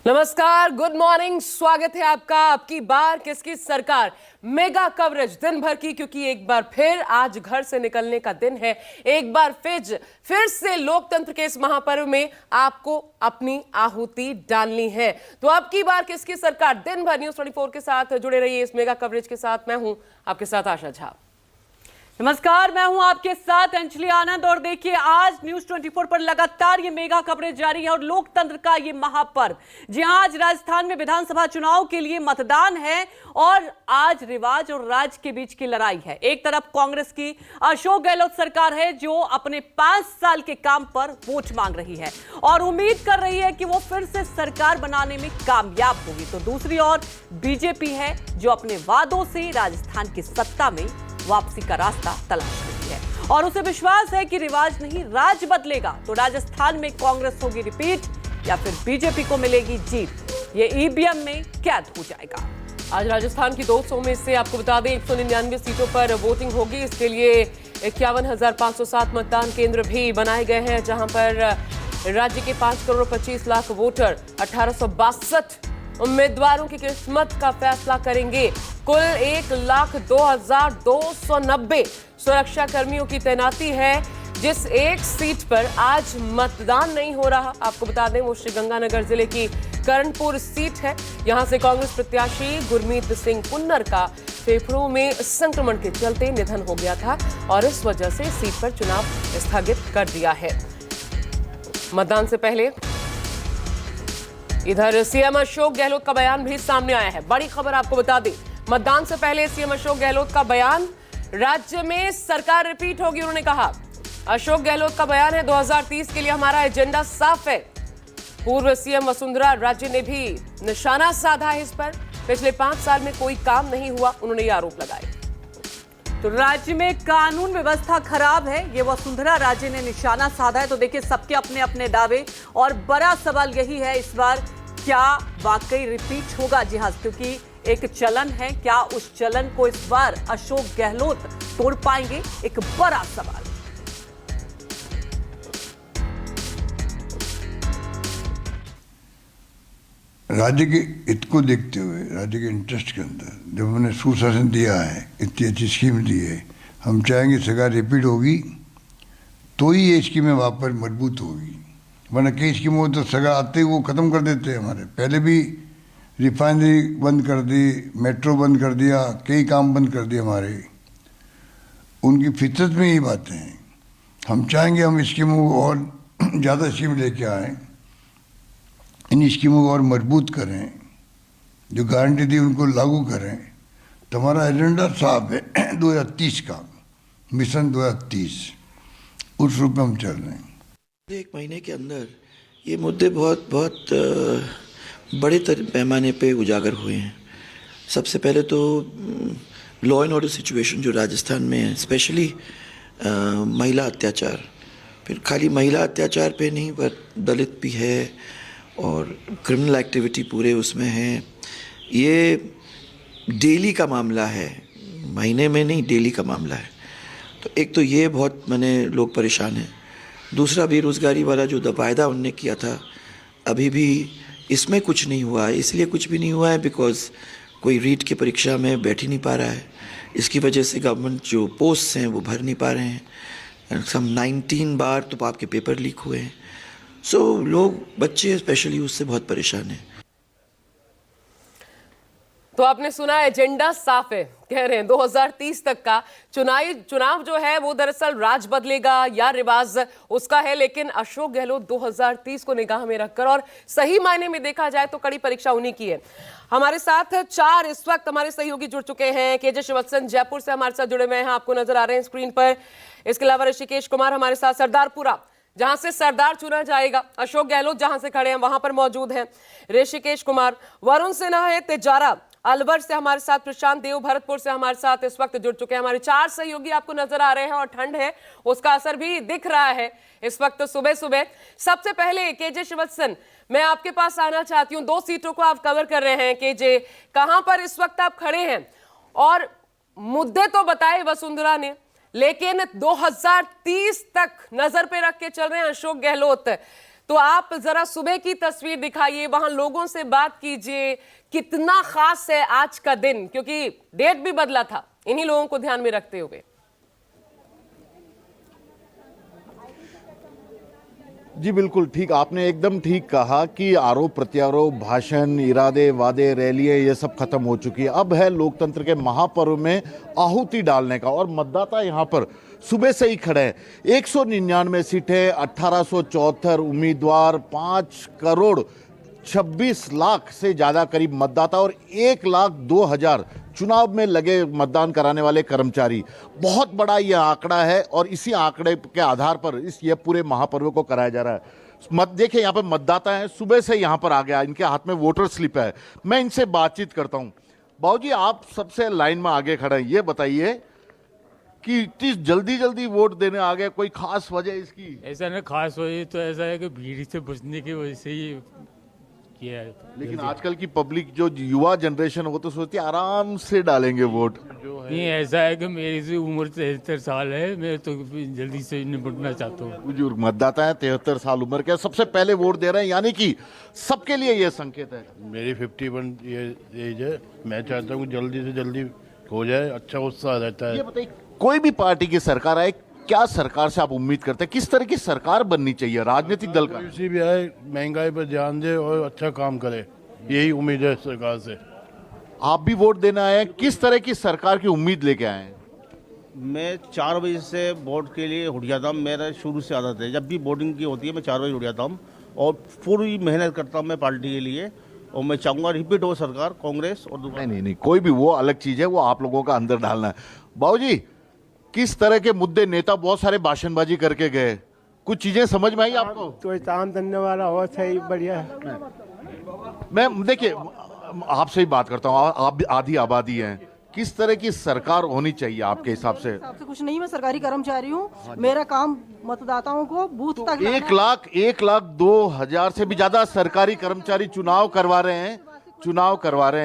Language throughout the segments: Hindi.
नमस्कार, गुड मॉर्निंग। स्वागत है आपका आपकी बार किसकी सरकार मेगा कवरेज दिन भर की, क्योंकि एक बार फिर आज घर से निकलने का दिन है। एक बार फिर से लोकतंत्र के इस महापर्व में आपको अपनी आहुति डालनी है। तो आपकी बार किसकी सरकार दिन भर न्यूज़ 24 के साथ जुड़े रहिए इस मेगा कवरेज के साथ। मैं हूं आपके साथ आशा झा। नमस्कार, मैं हूं आपके साथ अंजलि आनंद। और देखिए, आज न्यूज 24 पर लगातार ये मेगा कवरेज जारी है और लोकतंत्र का ये महापर्व। जी हां, आज राजस्थान में विधानसभा चुनाव के लिए मतदान है और आज रिवाज और राज के बीच की लड़ाई है। एक तरफ कांग्रेस की अशोक गहलोत सरकार है जो अपने 5 साल के काम पर वोट मांग रही है और उम्मीद कर रही है कि वो फिर से सरकार बनाने में कामयाब होगी। तो दूसरी ओर बीजेपी है जो अपने वादों से राजस्थान की सत्ता में वापसी का रास्ता तलाश रही है और उसे विश्वास है कि रिवाज नहीं राज बदलेगा। तो राजस्थान में कांग्रेस होगी रिपीट या फिर बीजेपी को मिलेगी जीत, ये ईवीएम में कैद हो जाएगा। आज राजस्थान की 200 में से आपको बता दें 199 सीटों पर वोटिंग होगी। इसके लिए 51,507 मतदान केंद्र भी बनाए गए हैं, जहां पर राज्य के 5 करोड़ 25 लाख वोटर 1862 उम्मीदवारों की किस्मत का फैसला करेंगे। कुल 1,02,290 सुरक्षा कर्मियों की तैनाती है। जिस एक सीट पर आज मतदान नहीं हो रहा, आपको बता दें वो श्रीगंगानगर जिले की करणपुर सीट है। यहां से कांग्रेस प्रत्याशी गुरमीत सिंह कुन्नर का फेफड़ों में संक्रमण के चलते निधन हो गया था और इस वजह से सीट पर चुनाव स्थगित कर दिया है। मतदान से पहले इधर सीएम अशोक गहलोत का बयान भी सामने आया है। बड़ी खबर आपको बता दें, मतदान से पहले सीएम अशोक गहलोत का बयान, राज्य में सरकार रिपीट होगी। उन्होंने कहा, अशोक गहलोत का बयान है 2030 के लिए हमारा एजेंडा साफ है। पूर्व सीएम वसुंधरा राजे ने भी निशाना साधा है इस पर। पिछले 5 साल में कोई काम नहीं हुआ, उन्होंने ये आरोप लगाए। तो राज्य में कानून व्यवस्था खराब है, ये वसुंधरा राजे ने निशाना साधा है। तो देखिए, सबके अपने अपने दावे और बड़ा सवाल यही है इस बार, क्या वाकई रिपीट होगा? जी हां, क्योंकि एक चलन है, क्या उस चलन को इस बार अशोक गहलोत तोड़ पाएंगे? एक बड़ा सवाल। राज्य के हित को देखते हुए, राज्य के इंटरेस्ट के अंदर जब हमने सुशासन दिया है, इतनी अच्छी स्कीम दी है, हम चाहेंगे सरकार रिपीट होगी तो ही ये स्कीमें वापस मजबूत होगी। वरना कई स्कीमों तो सरकार आते ही वो ख़त्म कर देते हैं। हमारे पहले भी रिफाइनरी बंद कर दी, मेट्रो बंद कर दिया, कई काम बंद कर दिए हमारे। उनकी फितरत में यही बातें हैं। हम चाहेंगे हम स्कीमों को और ज़्यादा स्कीम लेके आएँ, इन स्कीमों को और मजबूत करें, जो गारंटी दी उनको लागू करें। तो हमारा एजेंडा साफ है 2030 का, मिशन 2030, उस रूप में हम चल रहे हैं। एक महीने के अंदर ये मुद्दे बहुत बड़े पैमाने पे उजागर हुए हैं। सबसे पहले तो लॉ एंड ऑर्डर सिचुएशन जो राजस्थान में है, स्पेशली महिला अत्याचार। फिर खाली महिला अत्याचार पे नहीं, पर दलित भी है और क्रिमिनल एक्टिविटी पूरे उसमें है। ये डेली का मामला है, महीने में नहीं, डेली का मामला है। तो एक तो ये बहुत लोग परेशान हैं। दूसरा, बेरोज़गारी वाला जो वायदा उनने किया था, अभी भी इसमें कुछ नहीं हुआ है। इसलिए कुछ भी नहीं हुआ है बिकॉज कोई रीट की परीक्षा में बैठ ही नहीं पा रहा है। इसकी वजह से गवर्नमेंट जो पोस्ट्स हैं वो भर नहीं पा रहे हैं। सम 19 बार तो आपके पेपर लीक हुए हैं। सो लोग, बच्चे स्पेशली, उससे बहुत परेशान हैं। तो आपने सुना, एजेंडा साफ है, कह रहे हैं 2030 तक का चुनाव जो है वो दरअसल राज बदलेगा या रिवाज उसका है। लेकिन अशोक गहलोत 2030 को निगाह में रखकर, और सही मायने में देखा जाए तो कड़ी परीक्षा उन्हीं की है। हमारे साथ 4 इस वक्त हमारे सहयोगी जुड़ चुके हैं। केजे श्रीवत्सन जयपुर से हमारे साथ जुड़े हुए हैं, आपको नजर आ रहे हैं स्क्रीन पर। इसके अलावा ऋषिकेश कुमार हमारे साथ सरदारपुरा, जहां से सरदार चुना जाएगा, अशोक गहलोत जहां से खड़े हैं वहां पर मौजूद हैं ऋषिकेश कुमार। वरुण सिन्हा है तिजारा, अलवर से हमारे साथ प्रशांत देव भरतपुर से हमारे साथ इस वक्त जुड़ चुके हैं। हमारे 4 सहयोगी आपको नजर आ रहे हैं और ठंड है उसका असर भी दिख रहा है इस वक्त सुबह सुबह। सबसे पहले केजे श्रीवत्सन, मैं आपके पास आना चाहती हूं। 2 सीटों को आप कवर कर रहे हैं केजे, कहां पर इस वक्त आप खड़े हैं? और मुद्दे तो बताए वसुंधरा ने, लेकिन 2030 तक नजर पे रख के चल रहे हैं अशोक गहलोत। तो आप जरा सुबह की तस्वीर दिखाइए, वहां लोगों से बात कीजिए, कितना खास है आज का दिन, क्योंकि डेट भी बदला था इन्हीं लोगों को ध्यान में रखते हुए। जी बिल्कुल ठीक, आपने एकदम ठीक कहा कि आरोप प्रत्यारोप, भाषण, इरादे, वादे, रैलियां ये सब खत्म हो चुकी है। अब है लोकतंत्र के महापर्व में आहुति डालने का, और मतदाता यहाँ पर सुबह से ही खड़े हैं। 199 सीटें, 1874 उम्मीदवार, 5,26,00,000 से ज्यादा करीब मतदाता और 1,02,000 चुनाव में लगे मतदान कराने वाले कर्मचारी। बहुत बड़ा यह आंकड़ा है और इसी आंकड़े के आधार पर ये पूरे महापर्व को कराया जा रहा है। देखिए यहाँ पर मतदाता हैं, सुबह से यहाँ पर आ गया, इनके हाथ में वोटर स्लिप है। मैं इनसे बातचीत करता हूँ। बाबूजी, आप सबसे लाइन में आगे खड़े हैं, ये बताइए कि इतनी जल्दी वोट देने आ गए, कोई खास वजह इसकी? ऐसा ना खास वजह तो ऐसा है कि भीड़ से बचने की वजह से ही किया है। लेकिन आजकल की पब्लिक, जो युवा जनरेशन हो, तो सोचती है आराम से डालेंगे वोट। नहीं, ऐसा है कि मेरी से उम्र 73 साल है, मैं तो जल्दी से निपटना चाहता हूँ। बुजुर्ग मतदाता है, 73 साल उम्र के, सबसे पहले वोट दे रहे हैं, यानी कि सबके लिए यह संकेत है। मेरी 51 एज है, मैं चाहता हूँ जल्दी से जल्दी हो जाए, अच्छा उत्साह रहता है। ये बताइए, कोई भी पार्टी की सरकार आए, क्या सरकार से आप उम्मीद करते हैं? किस तरह की सरकार बननी चाहिए राजनीतिक दल का? किसी भी आए, महंगाई पर ध्यान दे और अच्छा काम करे, यही उम्मीद है सरकार से। आप भी वोट देना आए, किस तरह की सरकार की उम्मीद लेके आए हैं? मैं 4 बजे से वोट के लिए उठ जाता हूँ। मेरा शुरू से आदत है, जब भी वोटिंग की होती है मैं 4 बजे उठ जाता हूँ और पूरी मेहनत करता हूँ मैं पार्टी के लिए। और मैं चाहूँगा रिपीट हो सरकार, कांग्रेस और नहीं, कोई भी, वो अलग चीज है, वो आप लोगों का अंदर डालना है। बाबूजी, किस तरह के मुद्दे, नेता बहुत सारे भाषणबाजी करके गए, कुछ चीजें समझ में आई आपको? तो काम धंधे वाला हो, सही बढ़िया। मैं देखिए आपसे ही बात करता हूँ, आप भी आधी आबादी हैं, किस तरह की सरकार होनी चाहिए आपके हिसाब से? कुछ नहीं, मैं सरकारी कर्मचारी हूँ, मेरा काम मतदाताओं को बूथ तक 1,02,000 से भी ज्यादा सरकारी कर्मचारी चुनाव करवा रहे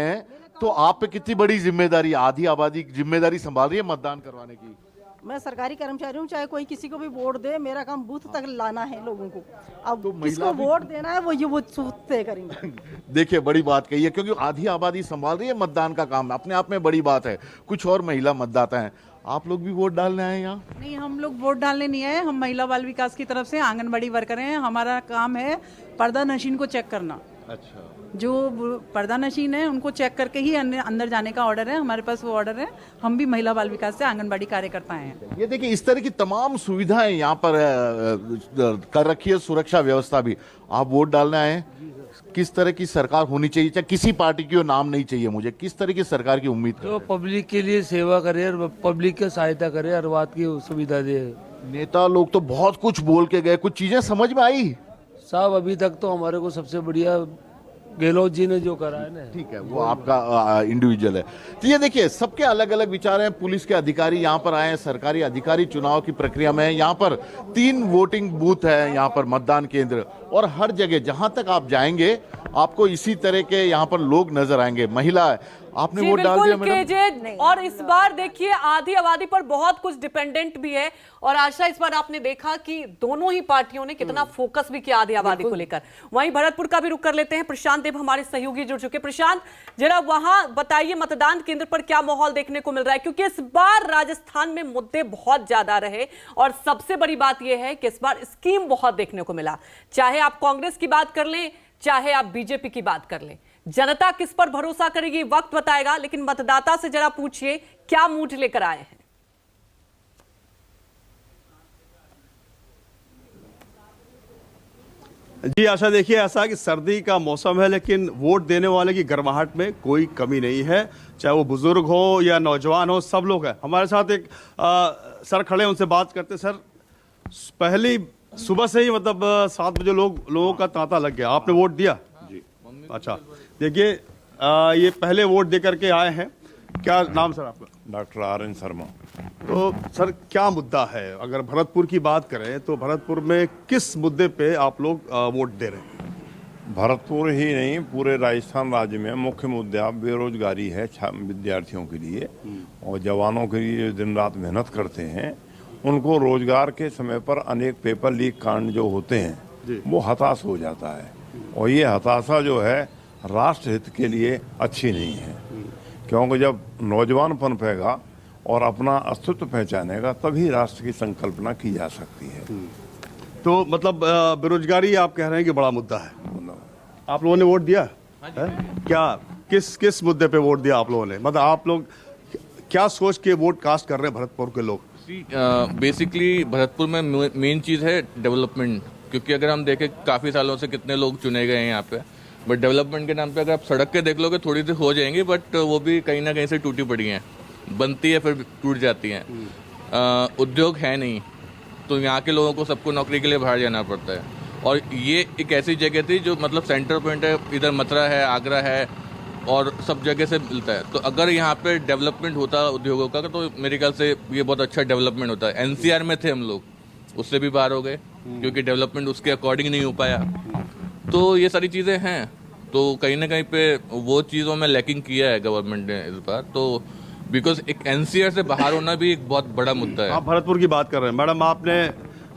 हैं, तो आप पे कितनी बड़ी जिम्मेदारी, आधी आबादी जिम्मेदारी संभाल रही है मतदान करवाने की। मैं सरकारी कर्मचारी हूँ, चाहे कोई किसी को भी वोट दे, मेरा काम बूथ तक लाना है लोगों को। अब तो किसको वोट देना है वो तय करेंगे। देखिए, बड़ी बात कही है, क्योंकि आधी आबादी संभाल रही है मतदान का काम, अपने आप में बड़ी बात है। कुछ और महिला मतदाता हैं, आप लोग भी वोट डालने आए यहाँ? नहीं, हम लोग वोट डालने नहीं आए, हम महिला बाल विकास की तरफ से आंगनबाड़ी वर्कर हैं। हमारा काम है पर्दा नशीन को चेक करना। अच्छा, जो पर्दा नशीन है उनको चेक करके ही अंदर जाने का ऑर्डर है, हमारे पास वो ऑर्डर है। हम भी महिला बाल विकास से आंगनबाड़ी कार्यकर्ता हैं। ये देखिए, इस तरह की तमाम सुविधाएं यहाँ पर कर रखी है, सुरक्षा व्यवस्था भी। आप वोट डालने आए, किस तरह की सरकार होनी चाहिए? चाहे किसी पार्टी की नाम नहीं चाहिए मुझे, किस तरह की सरकार की उम्मीद तो पब्लिक के लिए सेवा करे और पब्लिक की सहायता करे, हर बात की सुविधा दे। नेता लोग तो बहुत कुछ बोल के गए, कुछ चीजें समझ में आई? साहब, अभी तक तो हमारे को सबसे बढ़िया गहलोत जी ने जो करा है ना। ठीक है, वो आपका इंडिविजुअल है। तो ये देखिए, सबके अलग अलग विचार हैं। पुलिस के अधिकारी यहाँ पर आए हैं, सरकारी अधिकारी चुनाव की प्रक्रिया में है। यहाँ पर 3 वोटिंग बूथ है, यहाँ पर मतदान केंद्र, और हर जगह जहां तक आप जाएंगे आपको इसी तरह के यहाँ पर लोग नजर आएंगे। महिला, आपने वोट डाल दिया मैडम? और इस बार देखिए, आधी आबादी पर बहुत कुछ डिपेंडेंट भी है। और आशा, इस बार आपने देखा कि दोनों ही पार्टियों ने कितना फोकस भी किया आधी आबादी को लेकर। वहीं भरतपुर का भी रुख कर लेते हैं। प्रशांत देव हमारे सहयोगी जुड़ चुके। प्रशांत, जरा वहां बताइए मतदान केंद्र पर क्या माहौल देखने को मिल रहा है, क्योंकि इस बार राजस्थान में मुद्दे बहुत ज्यादा रहे और सबसे बड़ी बात यह है कि इस बार स्कीम बहुत देखने को मिला। चाहे आप कांग्रेस की बात कर लें, चाहे आप बीजेपी की बात कर लें, जनता किस पर भरोसा करेगी वक्त बताएगा। लेकिन मतदाता से जरा पूछिए, क्या मूड लेकर आए हैं? जी आशा, देखिए ऐसा कि सर्दी का मौसम है, लेकिन वोट देने वाले की गर्माहट में कोई कमी नहीं है। चाहे वो बुजुर्ग हो या नौजवान हो, सब लोग हैं। हमारे साथ एक सर खड़े, उनसे बात करते। सर, पहली सुबह से ही मतलब 7 बजे लोगों का तांता लग गया, आपने वोट दिया? जी। अच्छा, देखिए ये पहले वोट दे करके आए हैं। क्या नाम सर आपका? Doctor RN Sharma. तो सर, क्या मुद्दा है? अगर भरतपुर की बात करें तो भरतपुर में किस मुद्दे पे आप लोग वोट दे रहे हैं? भरतपुर ही नहीं, पूरे राजस्थान राज्य में मुख्य मुद्दा बेरोजगारी है विद्यार्थियों के लिए, और जवानों के लिए जो दिन रात मेहनत करते हैं उनको रोजगार के समय पर अनेक पेपर लीक कांड जो होते हैं वो हताश हो जाता है, और ये हताशा जो है राष्ट्र हित के लिए अच्छी नहीं है, क्योंकि जब नौजवान पनपेगा और अपना अस्तित्व पहचानेगा तभी राष्ट्र की संकल्पना की जा सकती है। तो मतलब बेरोजगारी आप कह रहे हैं कि बड़ा मुद्दा है। आप लोगों ने वोट दिया है? क्या किस मुद्दे पे वोट दिया आप लोगों ने? मतलब आप लोग क्या सोच के वोट कास्ट कर रहे हैं भरतपुर के लोग? बेसिकली भरतपुर में मेन चीज़ है डेवलपमेंट, क्योंकि अगर हम देखें काफ़ी सालों से कितने लोग चुने गए हैं यहाँ पे, बट डेवलपमेंट के नाम पे अगर आप सड़क के देख लोगे थोड़ी सी हो जाएंगी, बट वो भी कहीं ना कहीं से टूटी पड़ी हैं, बनती है फिर टूट जाती हैं। उद्योग है नहीं, तो यहाँ के लोगों को सबको नौकरी के लिए बाहर जाना पड़ता है, और ये एक ऐसी जगह थी जो मतलब सेंटर पॉइंट है, इधर मथुरा है, आगरा है, और सब जगह से मिलता है। तो अगर यहाँ पे डेवलपमेंट होता उद्योगों का तो मेरे ख्याल से ये बहुत अच्छा डेवलपमेंट होता है। एनसीआर में थे हम लोग, उससे भी बाहर हो गए क्योंकि डेवलपमेंट उसके अकॉर्डिंग नहीं हो पाया। तो ये सारी चीज़ें हैं, तो कहीं ना कहीं पे वो चीज़ों में लैकिंग किया है गवर्नमेंट ने इस बार, तो बिकॉज एक एनसीआर से बाहर होना भी एक बहुत बड़ा मुद्दा है। आप भरतपुर की बात कर रहे हैं, मैडम आपने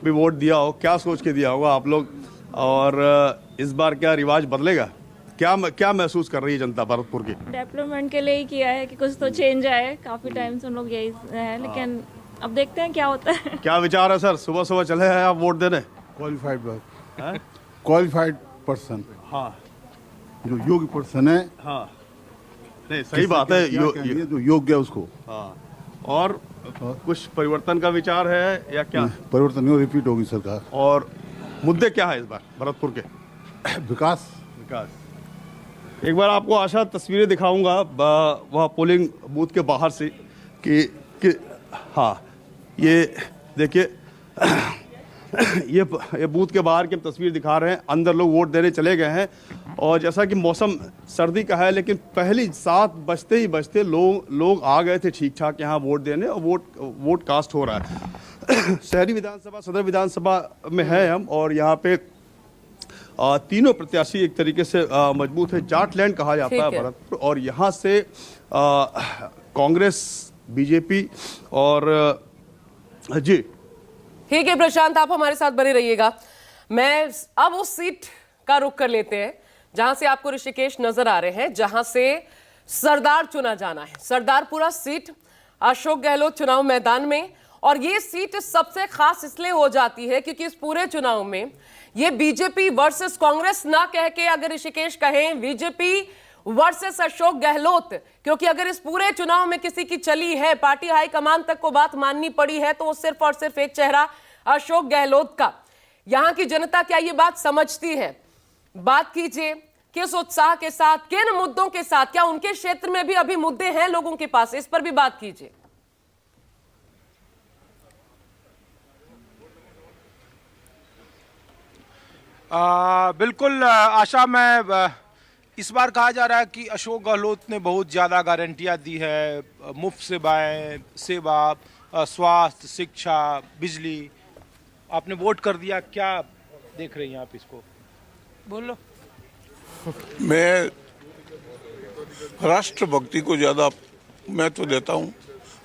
भी वोट दिया हो, क्या सोच के दिया होगा आप लोग, और इस बार क्या रिवाज बदलेगा? क्या महसूस कर रही है जनता भरतपुर की? डेवलपमेंट के लिए ही किया है कि कुछ तो चेंज आए, काफी टाइम से हम लोग यही है, लेकिन अब देखते हैं क्या होता है। क्या विचार है सर? सुबह सुबह चले हैं आप वोट देने? क्वालिफाइड पर्सन, हाँ, जो योग्य पर्सन है, हाँ, नहीं सही बात है, जो योग्य है उसको। हाँ, और कुछ परिवर्तन का विचार है या क्या? परिवर्तन नहीं, रिपीट होगी सरकार। और मुद्दे क्या है इस बार भरतपुर के? विकास। एक बार आपको आशा तस्वीरें दिखाऊंगा वह पोलिंग बूथ के बाहर से कि हाँ, ये देखिए ये बूथ के बाहर की हम तस्वीर दिखा रहे हैं। अंदर लोग वोट देने चले गए हैं, और जैसा कि मौसम सर्दी का है, लेकिन पहली 7 बजते ही लोग आ गए थे ठीक ठाक यहाँ वोट देने, और वोट कास्ट हो रहा है। शहरी विधानसभा, सदर विधानसभा में है हम, और यहाँ पे तीनों प्रत्याशी एक तरीके से मजबूत है। जाटलैंड कहा जाता है भरतपुर, और यहाँ से कांग्रेस, बीजेपी और जी। ठीक है प्रशांत, आप हमारे साथ बने रहिएगा। मैं अब उस सीट का रुख कर लेते हैं जहां से आपको ऋषिकेश नजर आ रहे हैं, जहां से सरदार चुना जाना है। सरदारपुरा सीट, अशोक गहलोत चुनाव मैदान में, और ये सीट सबसे खास इसलिए हो जाती है क्योंकि इस पूरे चुनाव में ये बीजेपी वर्सेस कांग्रेस ना कह के अगर ऋषिकेश कहें बीजेपी वर्सेस अशोक गहलोत, क्योंकि अगर इस पूरे चुनाव में किसी की चली है, पार्टी हाईकमान तक को बात माननी पड़ी है, तो वो सिर्फ और सिर्फ एक चेहरा अशोक गहलोत का। यहां की जनता क्या ये बात समझती है? बात कीजिए किस उत्साह के साथ, किन मुद्दों के साथ, क्या उनके क्षेत्र में भी अभी मुद्दे हैं लोगों के पास, इस पर भी बात कीजिए। बिल्कुल आशा, मैं इस बार कहा जा रहा है कि अशोक गहलोत ने बहुत ज़्यादा गारंटियां दी है, मुफ्त सेवाएं, सेवा, स्वास्थ्य, शिक्षा, बिजली। आपने वोट कर दिया, क्या देख रही हैं आप इसको? बोलो। मैं राष्ट्रभक्ति को ज़्यादा महत्व देता हूँ।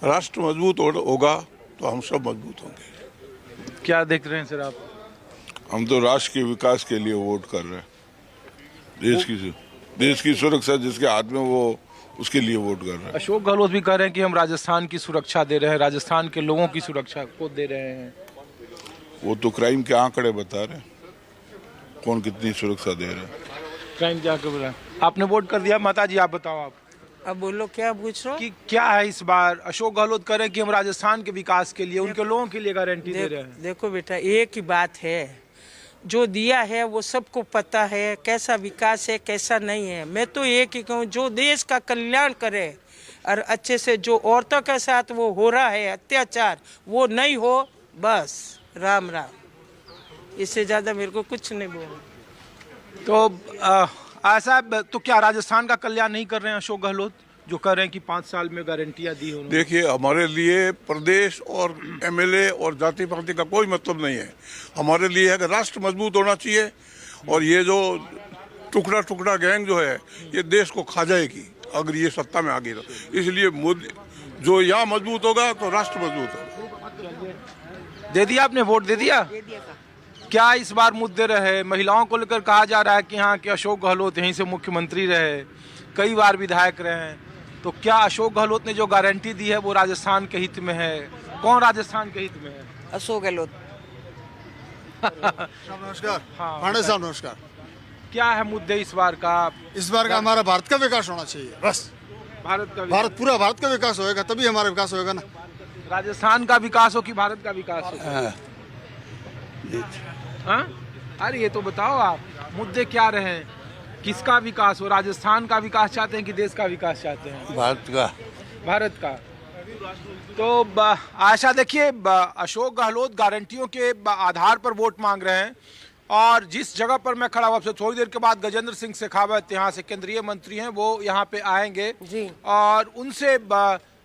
राष्ट्र मजबूत होगा तो हम सब मजबूत होंगे। क्या देख रहे हैं सर आप? हम तो राष्ट्र के विकास के लिए वोट कर रहे हैं, देश की सुरक्षा जिसके हाथ में वो उसके लिए वोट कर रहे हैं। अशोक गहलोत भी कह रहे हैं कि हम राजस्थान की सुरक्षा दे रहे हैं, राजस्थान के लोगों की सुरक्षा को दे रहे हैं। वो तो क्राइम के आंकड़े बता रहे हैं, कौन कितनी सुरक्षा दे रहे हैं। क्राइम के आंकड़े बता। आपने वोट कर दिया, माता जी आप बताओ। आप अब बोलो, क्या पूछ रहे हो? कि क्या है इस बार? अशोक गहलोत कह रहे हैं कि हम राजस्थान के विकास के लिए, उनके लोगों के लिए गारंटी दे रहे हैं। देखो बेटा, एक ही बात है, जो दिया है वो सबको पता है, कैसा विकास है कैसा नहीं है। मैं तो एक ही कहूँ, जो देश का कल्याण करे और अच्छे से, जो औरतों के साथ वो हो रहा है अत्याचार, वो नहीं हो, बस राम राम। इससे ज़्यादा मेरे को कुछ नहीं बोलना। तो ऐसा तो क्या राजस्थान का कल्याण नहीं कर रहे हैं अशोक गहलोत, जो कह रहे हैं कि 5 साल में गारंटियां दी उन्होंने? देखिए, हमारे लिए प्रदेश और एमएलए और जाति पाति का कोई मतलब नहीं है। हमारे लिए है कि राष्ट्र मजबूत होना चाहिए, और ये जो टुकड़ा टुकड़ा गैंग जो है ये देश को खा जाएगी अगर ये सत्ता में आ गई तो। इसलिए जो यहाँ मजबूत होगा तो राष्ट्र मजबूत होगा। दे दिया आपने? वोट दे दिया? क्या इस बार मुद्दे रहे? महिलाओं को लेकर कहा जा रहा है कि यहाँ के अशोक गहलोत यहीं से मुख्यमंत्री रहे, कई बार विधायक रहे हैं, तो क्या अशोक गहलोत ने जो गारंटी दी है वो राजस्थान के हित में है? कौन राजस्थान के हित में है? अशोक गहलोत। नमस्कार। हाँ, पांडे साहब नमस्कार। क्या है मुद्दे इस बार का? इस बार का हमारा भारत का विकास होना चाहिए, बस। भारत का भारत पूरा भारत का विकास होएगा तभी हमारा विकास होएगा ना। राजस्थान का विकास हो कि भारत का विकास हो? हाँ? अरे ये तो बताओ आप, मुद्दे क्या रहे? किसका विकास हो? राजस्थान का विकास चाहते हैं कि देश का विकास चाहते हैं? भारत का। भारत का। तो आशा देखिए, अशोक गहलोत गारंटियों के आधार पर वोट मांग रहे हैं और जिस जगह पर मैं खड़ा हूँ, आपसे थोड़ी देर के बाद गजेंद्र सिंह शेखावत यहाँ से केंद्रीय मंत्री हैं, वो यहाँ पे आएंगे जी। और उनसे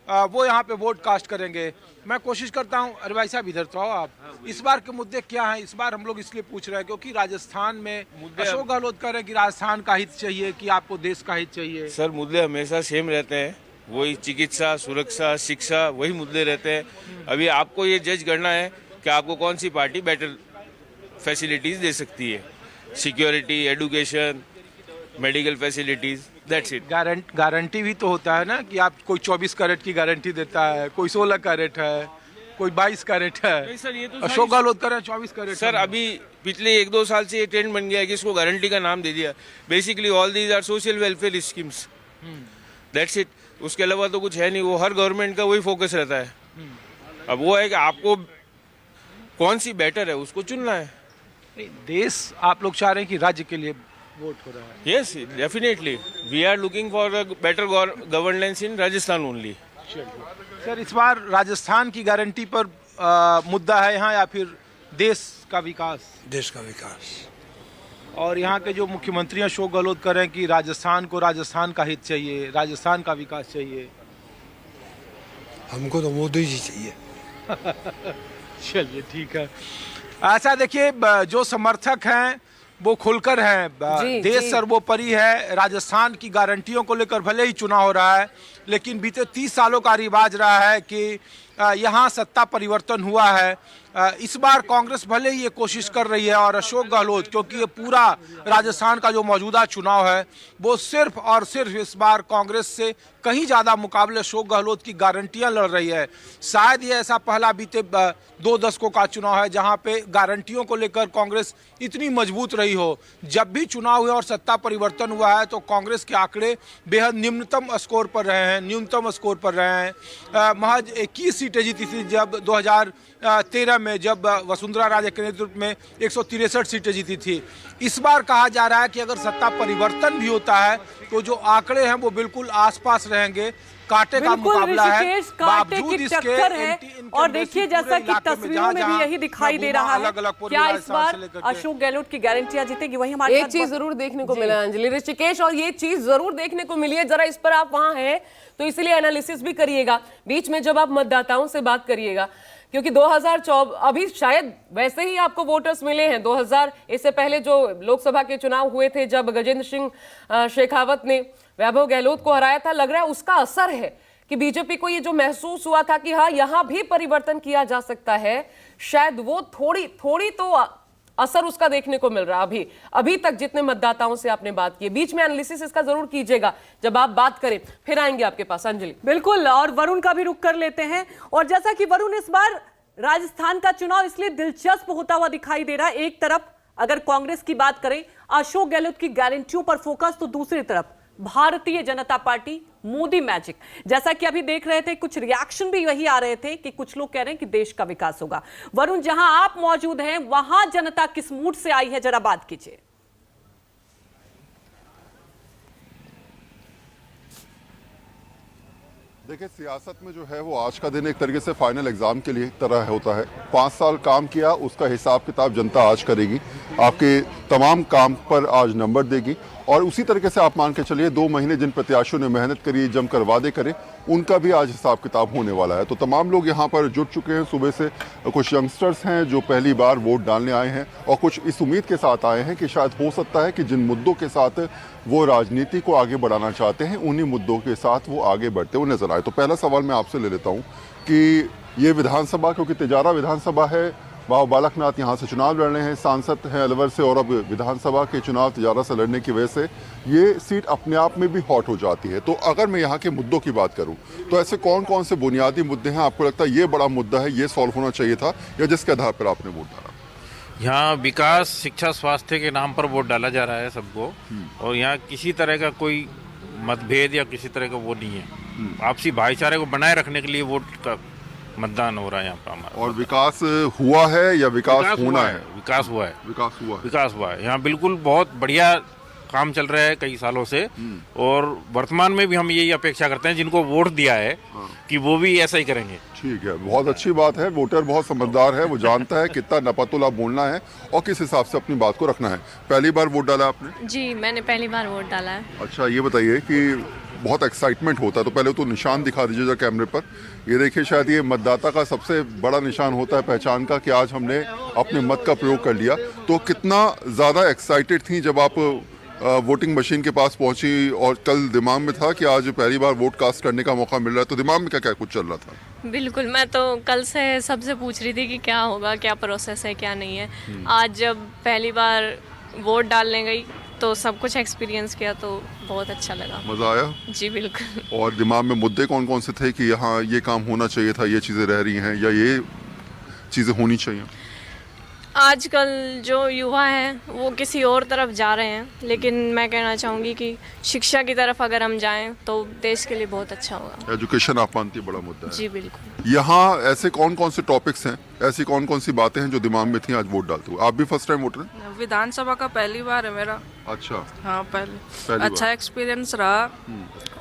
वो यहाँ पे वोट कास्ट करेंगे। मैं कोशिश करता हूँ, अरे भाई साहब इधर तो आओ आप, इस बार के मुद्दे क्या हैं? इस बार हम लोग इसलिए पूछ रहे हैं क्योंकि राजस्थान में अशोक गहलोत कह रहे हैं कि राजस्थान का हित चाहिए कि आपको देश का हित चाहिए। सर मुद्दे हमेशा सेम रहते हैं, वही चिकित्सा, सुरक्षा, शिक्षा, वही मुद्दे रहते हैं। अभी आपको ये जज करना है कि आपको कौन सी पार्टी बेटर फैसिलिटीज दे सकती है, security, education, medical facilities, that's it. Guarantee भी तो होता है ना कि आप कोई 24 कैरेट की गारंटी देता है, कोई 16 कैरेट है, कोई 22 कैरेट है। नहीं सर, ये तो अशोक गहलोत कर रहे हैं 24 कैरेट। सर अभी पिछले 1-2 साल से ये ट्रेंड बन गया है कि इसको गारंटी का नाम दे दिया। Basically all these are social welfare schemes, that's it. उसके अलावा तो कुछ है नहीं, वो हर गवर्नमेंट का वही फोकस रहता है। अब वो है कि आपको कौन सी बेटर है उसको चुनना है। देश आप लोग चाह रहे हैं कि राज्य के लिए वोट हो रहा है? Yes definitely, we are looking for a better governance in Rajasthan only. Sir इस बार राजस्थान की गारंटी पर मुद्दा है यहाँ या फिर देश का विकास? देश का विकास। और यहाँ के जो मुख्यमंत्री अशोक गहलोत कर रहे हैं कि राजस्थान को राजस्थान का हित चाहिए, राजस्थान का विकास चाहिए। हमको तो मोदी जी चाहिए। चलिए ठीक है। ऐसा देखिए, जो समर्थक हैं वो खुलकर हैं, देश सर्वोपरि है। राजस्थान की गारंटियों को लेकर भले ही चुनाव हो रहा है, लेकिन बीते 30 सालों का रिवाज रहा है कि यहाँ सत्ता परिवर्तन हुआ है। इस बार कांग्रेस भले ही ये कोशिश कर रही है और अशोक गहलोत, क्योंकि ये पूरा राजस्थान का जो मौजूदा चुनाव है वो सिर्फ और सिर्फ इस बार कांग्रेस से कहीं ज़्यादा मुकाबले अशोक गहलोत की गारंटियां लड़ रही है। शायद ये ऐसा पहला बीते 2 दशकों का चुनाव है जहां पे गारंटियों को लेकर कांग्रेस इतनी मजबूत रही हो। जब भी चुनाव हुए और सत्ता परिवर्तन हुआ है तो कांग्रेस के आंकड़े बेहद निम्नतम स्कोर पर रहे हैं, न्यूनतम स्कोर पर रहे हैं। महज 21 सीटें जीती थी जब 2013 में, जब वसुंधरा राजे के नेतृत्व में 163 सीटें जीती थी। इस बार कहा जा रहा है कि अगर सत्ता परिवर्तन भी होता है तो जो आंकड़े हैं वो बिल्कुल आसपास रहेंगे। कांटे का मुकाबला है, कांटे की टक्कर है। और देखिए जैसा कि तस्वीरों में भी यही दिखाई दे रहा है, क्या इस बार अशोक गहलोत की गारंटियां जीतेगी? वही हमारे एक चीज जरूर देखने को मिला अंजलि, ऋषिकेश, और ये चीज जरूर देखने को मिली है। जरा इस पर आप वहां हैं तो इसलिए एनालिसिस भी करिएगा बीच में जब आप मतदाताओं से बात करिएगा, क्योंकि 2024 अभी शायद वैसे ही आपको वोटर्स मिले हैं। 2000 इससे पहले जो लोकसभा के चुनाव हुए थे जब गजेंद्र सिंह शेखावत ने वैभव गहलोत को हराया था, लग रहा है उसका असर है कि बीजेपी को ये जो महसूस हुआ था कि हाँ यहां भी परिवर्तन किया जा सकता है, शायद वो थोड़ी तो असर उसका देखने को मिल रहा। अभी तक जितने मतदाताओं से आपने बात की, बीच में एनालिसिस इसका जरूर कीजिएगा जब आप बात करें, फिर आएंगे आपके पास अंजलि। बिल्कुल, और वरुण का भी रुख कर लेते हैं। और जैसा कि वरुण, इस बार राजस्थान का चुनाव इसलिए दिलचस्प होता हुआ दिखाई दे रहा है। एक तरफ अगर कांग्रेस की बात करें, अशोक गहलोत की गारंटियों पर फोकस, तो दूसरी तरफ भारतीय जनता पार्टी, मोदी मैजिक। जैसा कि अभी देख रहे थे, कुछ रिएक्शन भी वही आ रहे थे कि कुछ लोग कह रहे हैं कि देश का विकास होगा। वरुण, जहां आप मौजूद हैं वहां जनता किस मूड से आई है, जरा बात कीजिए। देखिए, सियासत में जो है वो आज का दिन एक तरीके से फाइनल एग्जाम के लिए तरह होता है। 5 साल काम किया, उसका हिसाब किताब जनता आज करेगी, आपके तमाम काम पर आज नंबर देगी। और उसी तरीके से आप मान के चलिए 2 महीने जिन प्रत्याशियों ने मेहनत करी, जमकर वादे करे, उनका भी आज हिसाब किताब होने वाला है। तो तमाम लोग यहाँ पर जुट चुके हैं सुबह से। कुछ यंगस्टर्स हैं जो पहली बार वोट डालने आए हैं और कुछ इस उम्मीद के साथ आए हैं कि शायद हो सकता है कि जिन मुद्दों के साथ वो राजनीति को आगे बढ़ाना चाहते हैं, उन्हीं मुद्दों के साथ वो आगे बढ़ते हुए नजर आए। तो पहला सवाल मैं आपसे ले लेता हूँ कि ये विधानसभा, क्योंकि तिजारा विधानसभा है, बाबा बालकनाथ यहाँ से चुनाव लड़ रहे हैं, सांसद हैं अलवर से, और अब विधानसभा के चुनाव तिजारा से लड़ने की वजह से ये सीट अपने आप में भी हॉट हो जाती है। तो अगर मैं यहाँ के मुद्दों की बात करूँ तो ऐसे कौन कौन से बुनियादी मुद्दे हैं आपको लगता है ये बड़ा मुद्दा है, ये सॉल्व होना चाहिए था, या जिसके आधार पर आपने वोट डाला? यहाँ विकास, शिक्षा, स्वास्थ्य के नाम पर वोट डाला जा रहा है सबको, और यहाँ किसी तरह का कोई मतभेद या किसी तरह का वो नहीं है। आपसी भाईचारे को बनाए रखने के लिए वोट का मतदान हो रहा है यहाँ पर हमारा। और विकास हुआ है या विकास होना है? विकास हुआ है। विकास हुआ है यहाँ बिल्कुल बहुत बढ़िया काम चल रहा है कई सालों से, और वर्तमान में भी हम यही अपेक्षा करते हैं जिनको वोट दिया है कि वो भी ऐसा ही करेंगे। ठीक है, बहुत अच्छी बात है। वोटर बहुत समझदार है, वो जानता है कितना नपतुला बोलना है और किस हिसाब से अपनी बात को रखना है। पहली बार वोट डाला आपने? जी, मैंने पहली बार वोट डाला है। अच्छा, ये बताइए कि बहुत एक्साइटमेंट होता है, तो पहले तो निशान दिखा दीजिए जरा कैमरे पर। ये देखिए, शायद ये मतदाता का सबसे बड़ा निशान होता है पहचान का कि आज हमने अपने मत का प्रयोग कर लिया। तो कितना ज़्यादा एक्साइटेड थी जब आप वोटिंग मशीन के पास पहुंची, और कल दिमाग में था कि आज पहली बार वोट कास्ट करने का मौका मिल रहा है, तो दिमाग में क्या क्या कुछ चल रहा था? बिल्कुल, मैं तो कल से सबसे पूछ रही थी कि क्या होगा, क्या प्रोसेस है, क्या नहीं है। आज जब पहली बार वोट डालने गई तो सब कुछ एक्सपीरियंस किया, तो बहुत अच्छा लगा। मज़ा आया? जी बिल्कुल। और दिमाग में मुद्दे कौन कौन से थे कि यहाँ ये काम होना चाहिए था, ये चीज़ें रह रही हैं, या ये चीज़ें होनी चाहिए? आजकल जो युवा हैं वो किसी और तरफ जा रहे हैं, लेकिन मैं कहना चाहूँगी कि शिक्षा की तरफ अगर हम जाएं तो देश के लिए बहुत अच्छा होगा। एजुकेशन आप मानती है बड़ा मुद्दा है? जी बिल्कुल। यहाँ ऐसे कौन कौन से टॉपिक्स हैं, ऐसी कौन कौन सी बातें हैं जो दिमाग में थी आज वोट डालते हुए? आप भी फर्स्ट टाइम वोटर हैं? विधानसभा का पहली बार है मेरा। अच्छा। हाँ, पहली अच्छा एक्सपीरियंस रहा,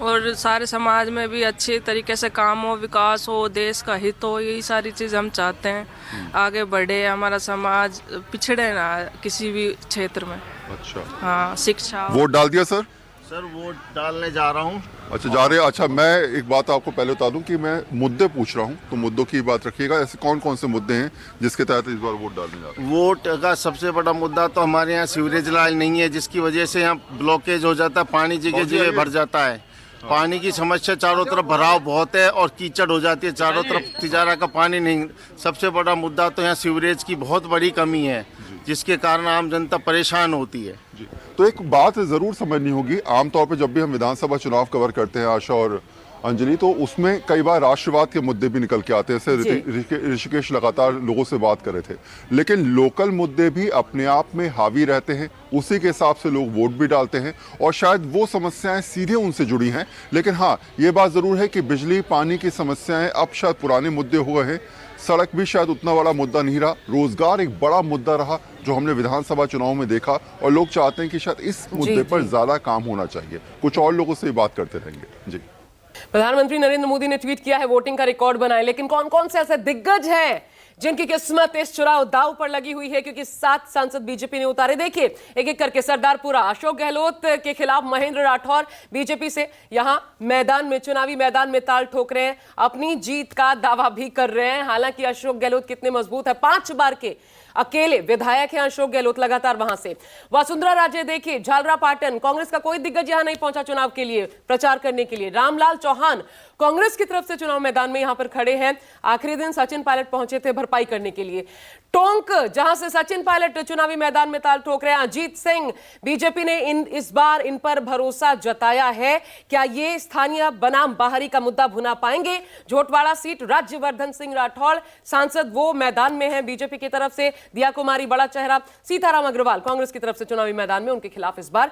और सारे समाज में भी अच्छे तरीके से काम हो, विकास हो, देश का हित हो, यही सारी चीज़ हम चाहते हैं। आगे बढ़े, हमारा समाज पिछड़े ना किसी भी क्षेत्र में। अच्छा। हाँ, शिक्षा। वोट डाल दिया सर? सर वोट डालने जा रहा हूँ। अच्छा, जा रहे हैं। अच्छा, मैं एक बात आपको पहले बता दूं कि मैं मुद्दे पूछ रहा हूं, तो मुद्दों की बात रखिएगा। ऐसे कौन कौन से मुद्दे हैं जिसके तहत इस बार वोट डालने जा रहे हैं? वोट का सबसे बड़ा मुद्दा तो हमारे यहाँ सीवरेज लाइन नहीं है, जिसकी वजह से यहाँ ब्लॉकेज हो जाता है, पानी जगह जगह भर जाता है। पानी की समस्या, चारों तरफ भराव बहुत है और कीचड़ हो जाती है, चारों तरफ तिजारा का पानी नहीं। सबसे बड़ा मुद्दा तो यहाँ सीवरेज की बहुत बड़ी कमी है, जिसके कारण आम जनता परेशान होती है। जी, तो एक बात ज़रूर समझनी होगी। आमतौर पे जब भी हम विधानसभा चुनाव कवर करते हैं आशा और अंजलि, तो उसमें कई बार राष्ट्रवाद के मुद्दे भी निकल के आते हैं। जैसे ऋषिकेश लगातार लोगों से बात कर रहे थे, लेकिन लोकल मुद्दे भी अपने आप में हावी रहते हैं, उसी के हिसाब से लोग वोट भी डालते हैं, और शायद वो समस्याएं सीधे उनसे जुड़ी हैं। लेकिन हाँ, ये बात ज़रूर है कि बिजली पानी की समस्याएं अब शायद पुराने मुद्दे हुए हैं, सड़क भी शायद उतना बड़ा मुद्दा नहीं रहा, रोजगार एक बड़ा मुद्दा रहा जो हमने विधानसभा चुनाव में देखा, और लोग चाहते हैं कि शायद इस मुद्दे पर ज्यादा काम होना चाहिए। कुछ और लोगों से बात करते रहेंगे। जी, प्रधानमंत्री नरेंद्र मोदी ने ट्वीट किया है वोटिंग का रिकॉर्ड बनाए, लेकिन कौन कौन से ऐसे दिग्गज हैं जिनकी किस्मत इस चुनाव दांव पर लगी हुई है, क्योंकि 7 सांसद बीजेपी ने उतारे। देखिए एक एक करके। सरदारपुरा, अशोक गहलोत के खिलाफ महेंद्र राठौर बीजेपी से यहां मैदान में, चुनावी मैदान में ताल ठोक रहे हैं, अपनी जीत का दावा भी कर रहे हैं। हालांकि अशोक गहलोत कितने मजबूत है, 5 बार के अकेले विधायक हैं अशोक गहलोत लगातार वहां से। वसुंधरा राजे देखिए, झालरा पाटन, कांग्रेस का कोई दिग्गज यहां नहीं पहुंचा चुनाव के लिए, प्रचार करने के लिए। रामलाल चौहान कांग्रेस की तरफ से चुनाव मैदान में यहां पर खड़े हैं। आखिरी दिन सचिन पायलट पहुंचे थे भरपाई करने के लिए। टोंक, जहां से सचिन पायलट चुनावी मैदान में ताल ठोक रहे हैं। अजीत सिंह, बीजेपी ने इस बार इन पर भरोसा जताया है। क्या ये स्थानीय बनाम बाहरी का मुद्दा भुना पाएंगे? झोटवाड़ा सीट, राज्यवर्धन सिंह राठौड़ सांसद वो मैदान में है बीजेपी की तरफ से। दिया कुमारी बड़ा चेहरा। सीताराम अग्रवाल कांग्रेस की तरफ से चुनावी मैदान में, उनके खिलाफ इस बार